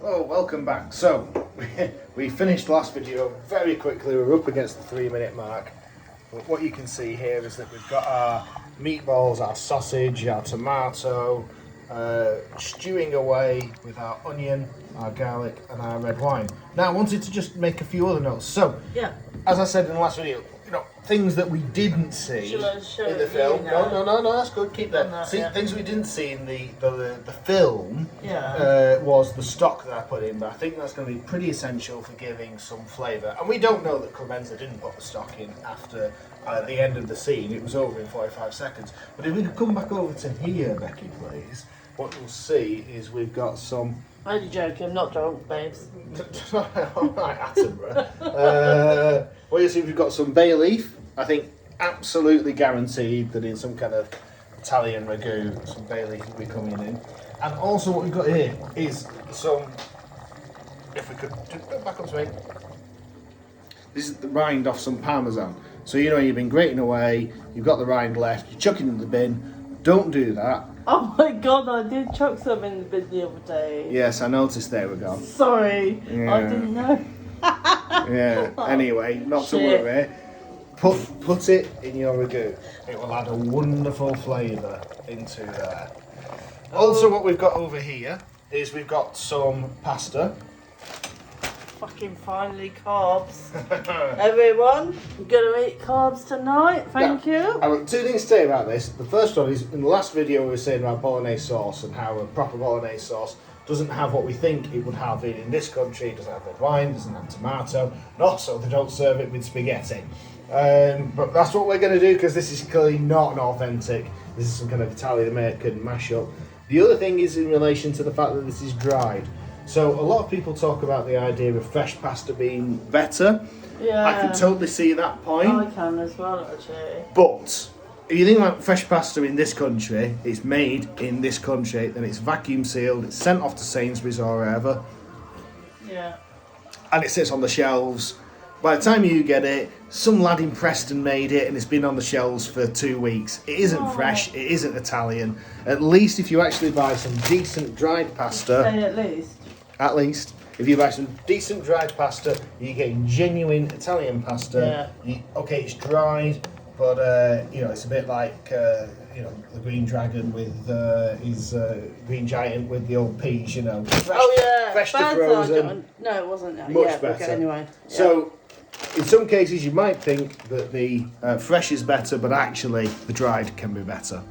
Oh, welcome back. So, we finished last video very quickly. We're up against the 3-minute mark. But what you can see here is that we've got our meatballs, our sausage, our tomato, stewing away with our onion, our garlic and our red wine. Now I wanted to just make a few other notes. So, yeah, as I said in the last video, things that we didn't see in the film. No, that's good. Keep that. See, things we didn't see in the film was the stock that I put in, but I think that's going to be pretty essential for giving some flavour. And we don't know that Clemenza didn't put the stock in after the end of the scene. It was over in 45 seconds. But if we could come back over to here, Becky, please, what you'll see is we've got some... I'm only joking, I'm not drunk, babes. Alright, Attenborough. Well, you see we've got some bay leaf. I think absolutely guaranteed that in some kind of Italian ragu, some bay leaf will be coming in. And also what we've got here is some, if we could, go back up to me. This is the rind off some Parmesan. So you've been grating away, you've got the rind left, you chuck it in the bin. Don't do that. Oh my god, I did chuck some in the bin the other day. Yes, I noticed they were gone. Sorry, I didn't know. Yeah, anyway, not to worry. Put it in your ragu. It will add a wonderful flavour into there. Also, what we've got over here is we've got some pasta. Fucking finally carbs. Everyone, I'm gonna eat carbs tonight, thank you. I've got 2 things to say about this. The first one is, in the last video we were saying about bolognese sauce and how a proper bolognese sauce doesn't have what we think it would have in this country. It doesn't have red wine, doesn't have tomato, and also they don't serve it with spaghetti. But that's what we're going to do because this is clearly not an authentic. This is some kind of Italian-American mashup. The other thing is in relation to the fact that this is dried. So a lot of people talk about the idea of fresh pasta being better. Yeah. I can totally see that point. I can as well, actually. But if you think about fresh pasta in this country, it's made in this country, then it's vacuum sealed, it's sent off to Sainsbury's or wherever. Yeah. And it sits on the shelves. By the time you get it, some lad in Preston made it and it's been on the shelves for 2 weeks. It isn't fresh, it isn't Italian. At least if you actually buy some decent dried pasta... Say at least. If you buy some decent dried pasta, you're getting genuine Italian pasta. Yeah. Okay, it's dried, but it's a bit like the Green Dragon with his Green Giant with the old peas. Fresh to frozen. No, it wasn't. Much better. Okay, anyway. Yeah. So, in some cases, you might think that the fresh is better, but actually the dried can be better.